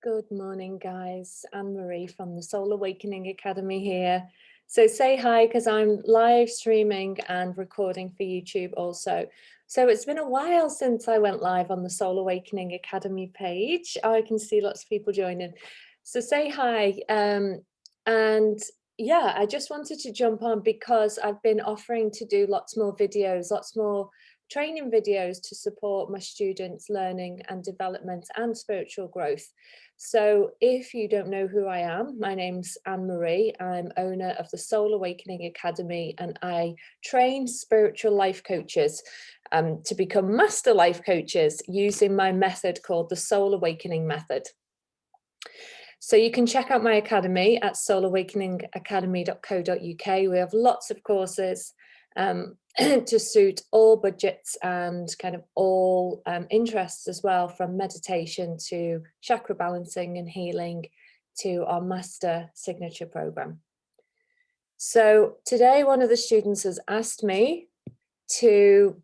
Good morning, guys. Anne-Marie from the Soul Awakening Academy here. So say hi because I'm live streaming and recording for YouTube also. So it's been a while since I went live on the Soul Awakening Academy page. I can see lots of people joining. So say hi. And yeah, I just wanted to jump on because I've been offering to do lots more videos, lots more training videos to support my students' learning and development and spiritual growth. So if you don't know who I am, my name's Anne-Marie. I'm owner of the Soul Awakening Academy, and I train spiritual life coaches to become master life coaches using my method called the Soul Awakening Method. So you can check out my academy at soulawakeningacademy.co.uk. We have lots of courses to suit all budgets and kind of all interests as well, from meditation to chakra balancing and healing to our master signature program. So today one of the students has asked me to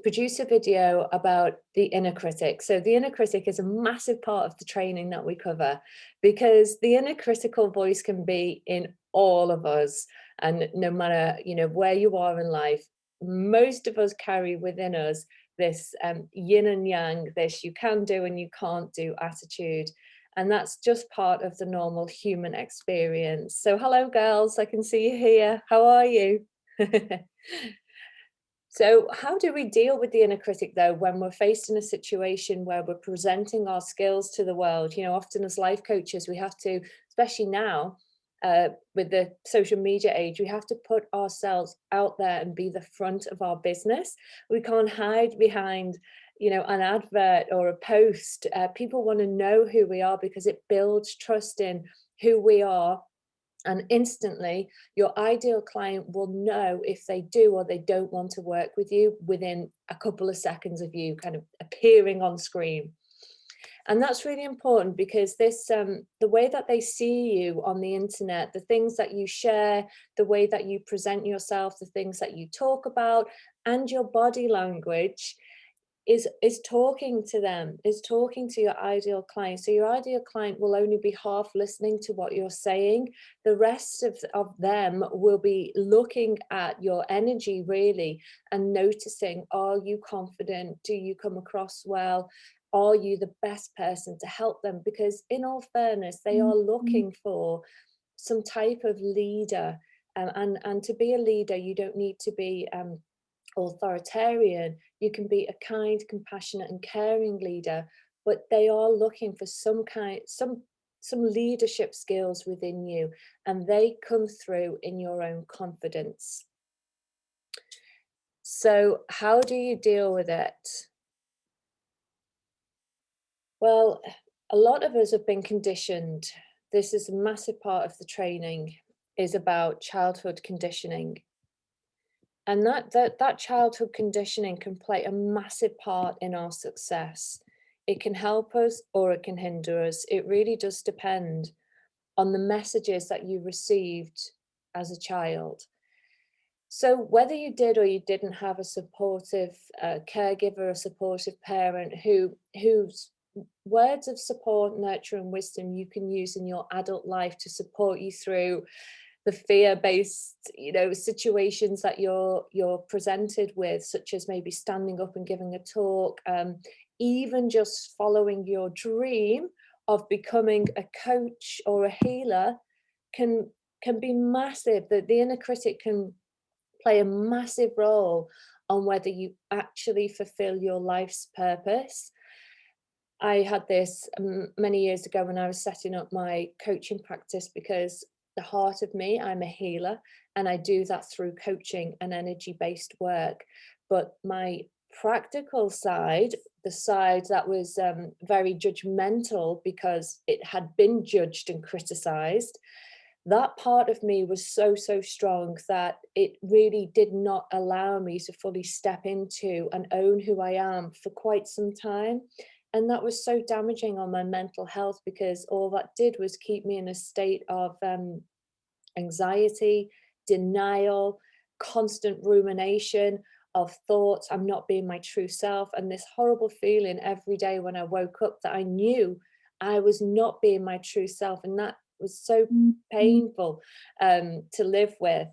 produce a video about the inner critic. So the inner critic is a massive part of the training that we cover, because the inner critical voice can be in all of us, and no matter where you are in life, most of us carry within us this yin and yang, this you can do and you can't do attitude, and that's just part of the normal human experience. So hello girls, I can see you here. How are you? So how do we deal with the inner critic, though, when we're faced in a situation where we're presenting our skills to the world? Often as life coaches, we have to, especially now with the social media age, we have to put ourselves out there and be the front of our business. We can't hide behind, an advert or a post. People want to know who we are because it builds trust in who we are. And instantly, your ideal client will know if they do or they don't want to work with you within a couple of seconds of you kind of appearing on screen. And that's really important because this, the way that they see you on the internet, the things that you share, the way that you present yourself, the things that you talk about, and your body language is talking to them, is talking to your ideal client. So your ideal client will only be half listening to what you're saying. The rest of them will be looking at your energy really and noticing, are you confident? Do you come across well? Are you the best person to help them? Because in all fairness, they are looking for some type of leader. And to be a leader, you don't need to be authoritarian. You can be a kind, compassionate and caring leader, but they are looking for some leadership skills within you, and they come through in your own confidence. So how do you deal with it? Well, a lot of us have been conditioned. This is a massive part of the training, is about childhood conditioning. And that childhood conditioning can play a massive part in our success. It can help us or it can hinder us. It really does depend on the messages that you received as a child. So whether you did or you didn't have a supportive caregiver, a supportive parent whose words of support, nurture and wisdom you can use in your adult life to support you through the fear-based, situations that you're presented with, such as maybe standing up and giving a talk, even just following your dream of becoming a coach or a healer can be massive. The inner critic can play a massive role on whether you actually fulfill your life's purpose. I had this many years ago when I was setting up my coaching practice, because the heart of me, I'm a healer, and I do that through coaching and energy-based work. But my practical side, the side that was very judgmental because it had been judged and criticized, that part of me was so strong that it really did not allow me to fully step into and own who I am for quite some time. And that was so damaging on my mental health, because all that did was keep me in a state of anxiety, denial, constant rumination of thoughts, I'm not being my true self, and this horrible feeling every day when I woke up that I knew I was not being my true self, and that was so painful to live with,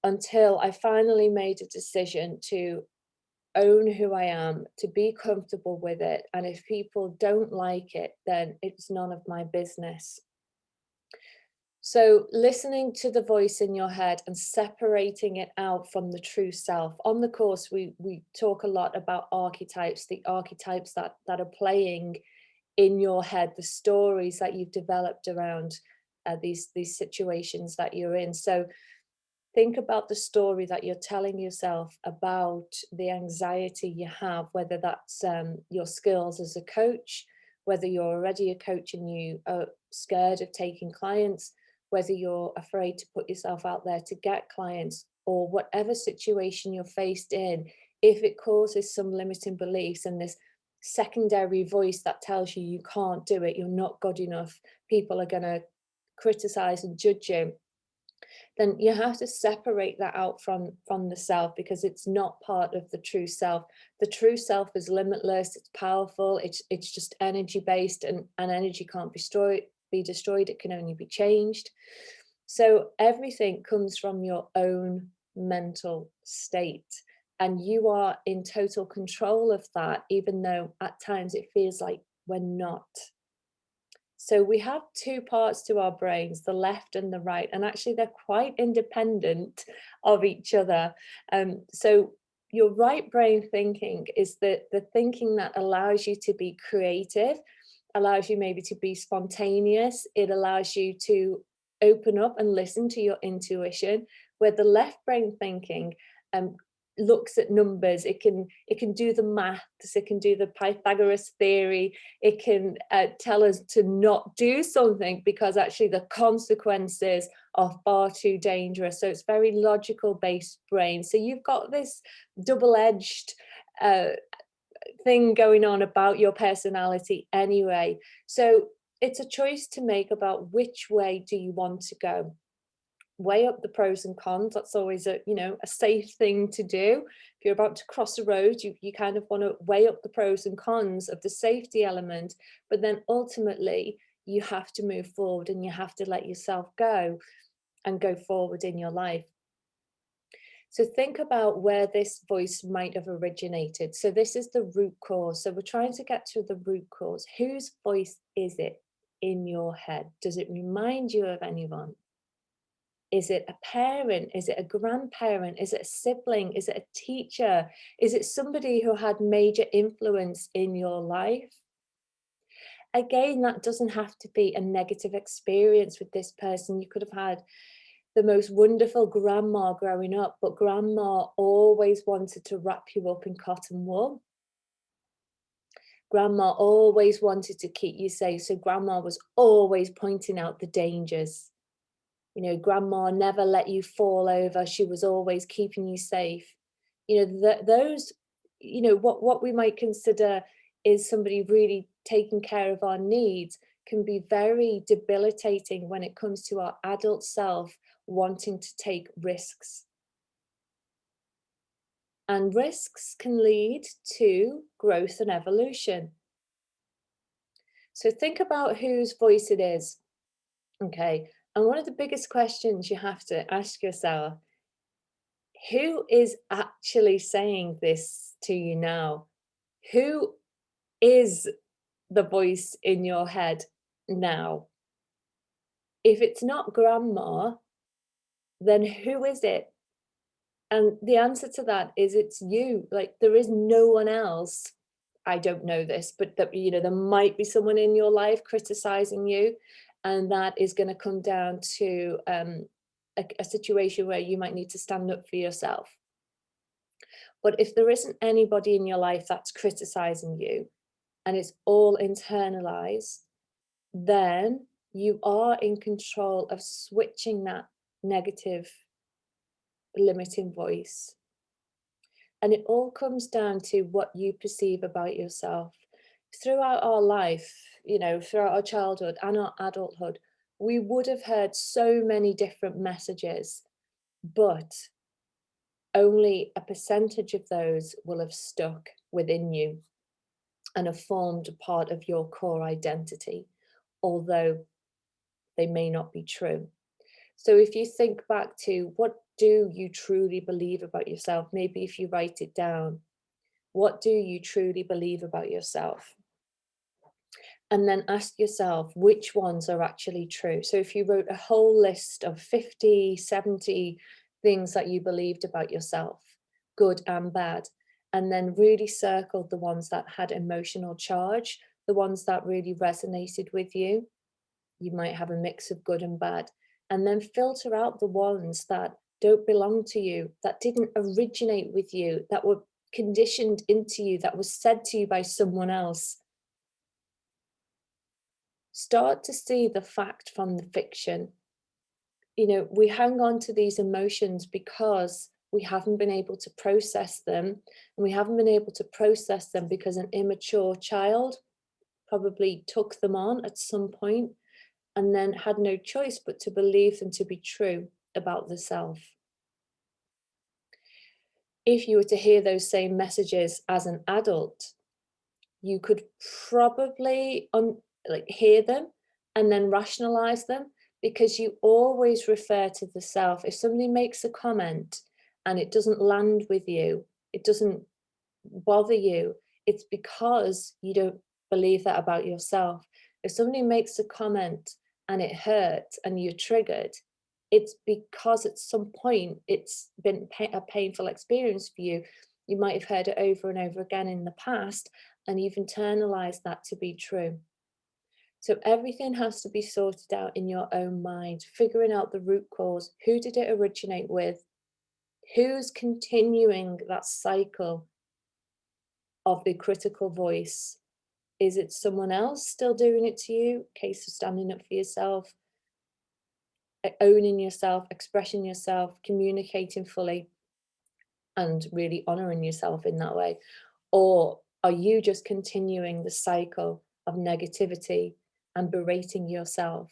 until I finally made a decision to own who I am, to be comfortable with it. And if people don't like it, then it's none of my business. So listening to the voice in your head and separating it out from the true self. On the course, we talk a lot about archetypes, the archetypes that are playing in your head, the stories that you've developed around these situations that you're in. So think about the story that you're telling yourself about the anxiety you have, whether that's your skills as a coach, whether you're already a coach and you are scared of taking clients, whether you're afraid to put yourself out there to get clients, or whatever situation you're faced in. If it causes some limiting beliefs and this secondary voice that tells you you can't do it, you're not good enough, people are going to criticize and judge you, then you have to separate that out from the self, because it's not part of the true self. The true self is limitless, it's powerful, it's just energy based, and energy can't be destroyed, it can only be changed. So everything comes from your own mental state, and you are in total control of that, even though at times it feels like we're not. So we have two parts to our brains, the left and the right, and actually they're quite independent of each other. So your right brain thinking is the thinking that allows you to be creative, allows you maybe to be spontaneous. It allows you to open up and listen to your intuition, where the left brain thinking um, looks at numbers. It can do the maths, it can do the Pythagoras theory, it can tell us to not do something because actually the consequences are far too dangerous. So it's very logical based brain. So you've got this double-edged thing going on about your personality anyway. So it's a choice to make about which way do you want to go. Weigh up the pros and cons. That's always a safe thing to do. If you're about to cross a road, you kind of want to weigh up the pros and cons of the safety element, but then ultimately you have to move forward and you have to let yourself go and go forward in your life. So think about where this voice might have originated. So this is the root cause. So we're trying to get to the root cause. Whose voice is it in your head? Does it remind you of anyone? Is it a parent? Is it a grandparent? Is it a sibling? Is it a teacher? Is it somebody who had major influence in your life? Again, that doesn't have to be a negative experience with this person. You could have had the most wonderful grandma growing up, but grandma always wanted to wrap you up in cotton wool. Grandma always wanted to keep you safe. So grandma was always pointing out the dangers. Grandma never let you fall over. She was always keeping you safe. Those, what we might consider is somebody really taking care of our needs, can be very debilitating when it comes to our adult self wanting to take risks. And risks can lead to growth and evolution. So think about whose voice it is. Okay. And one of the biggest questions you have to ask yourself, who is actually saying this to you now? Who is the voice in your head now? If it's not grandma, then who is it? And the answer to that is it's you. Like, there is no one else. I don't know this, but there might be someone in your life criticizing you, and that is going to come down to a situation where you might need to stand up for yourself. But if there isn't anybody in your life that's criticizing you and it's all internalized, then you are in control of switching that negative limiting voice. And it all comes down to what you perceive about yourself. Throughout our life, throughout our childhood and our adulthood, we would have heard so many different messages, but only a percentage of those will have stuck within you. and have formed a part of your core identity, although they may not be true. So if you think back to, what do you truly believe about yourself? Maybe if you write it down, what do you truly believe about yourself? And then ask yourself which ones are actually true. So if you wrote a whole list of 50, 70 things that you believed about yourself, good and bad, and then really circled the ones that had emotional charge, the ones that really resonated with you, you might have a mix of good and bad, and then filter out the ones that don't belong to you, that didn't originate with you, that were conditioned into you, that was said to you by someone else. Start to see the fact from the fiction. You know, we hang on to these emotions because we haven't been able to process them. And we haven't been able to process them because an immature child probably took them on at some point and then had no choice but to believe them to be true about the self. If you were to hear those same messages as an adult, you could probably like hear them and then rationalize them, because you always refer to the self. If somebody makes a comment and it doesn't land with you, it doesn't bother you, it's because you don't believe that about yourself. If somebody makes a comment and it hurts and you're triggered, it's because at some point it's been a painful experience for you. You might have heard it over and over again in the past, and you've internalized that to be true. So everything has to be sorted out in your own mind, figuring out the root cause. Who did it originate with? Who's continuing that cycle of the critical voice? Is it someone else still doing it to you? Case of standing up for yourself, owning yourself, expressing yourself, communicating fully, and really honoring yourself in that way. Or are you just continuing the cycle of negativity and berating yourself?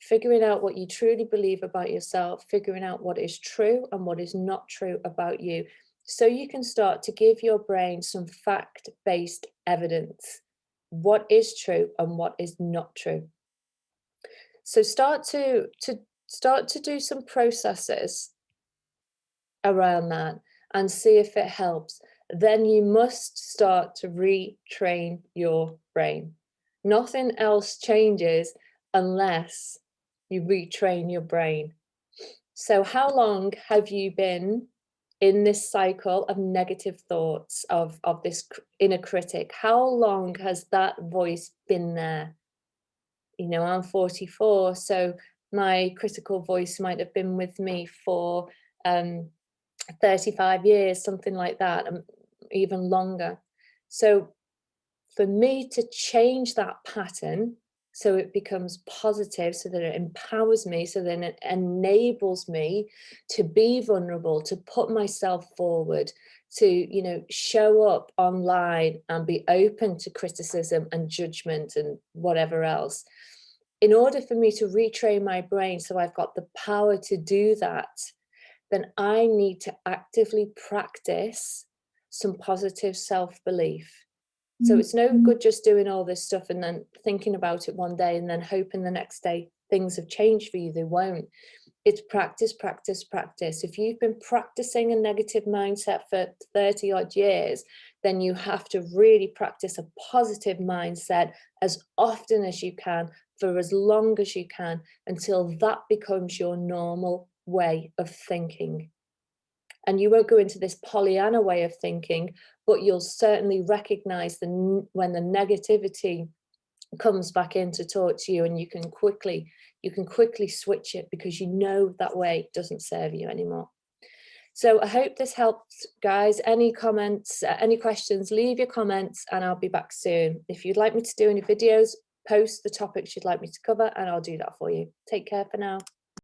Figuring out what you truly believe about yourself, figuring out what is true and what is not true about you, so you can start to give your brain some fact-based evidence. What is true and what is not true. So start to do some processes around that and see if it helps. Then you must start to retrain your brain. Nothing else changes unless you retrain your brain. So how long have you been in this cycle of negative thoughts, of this inner critic? How long has that voice been there? You know, I'm 44, so my critical voice might have been with me for 35 years, something like that, even longer. So for me to change that pattern so it becomes positive, so that it empowers me, so then it enables me to be vulnerable, to put myself forward, to, you know, show up online and be open to criticism and judgment and whatever else. In order for me to retrain my brain so I've got the power to do that, then I need to actively practice some positive self-belief. So it's no good just doing all this stuff and then thinking about it one day and then hoping the next day things have changed for you. They won't. It's practice, practice, practice. If you've been practicing a negative mindset for 30 odd years, then you have to really practice a positive mindset as often as you can, for as long as you can, until that becomes your normal way of thinking. And you won't go into this Pollyanna way of thinking, but you'll certainly recognize when the negativity comes back in to talk to you, and you can quickly switch it, because you know that way doesn't serve you anymore. So I hope this helped, guys. Any comments, any questions, leave your comments and I'll be back soon. If you'd like me to do any videos, post the topics you'd like me to cover and I'll do that for you. Take care for now.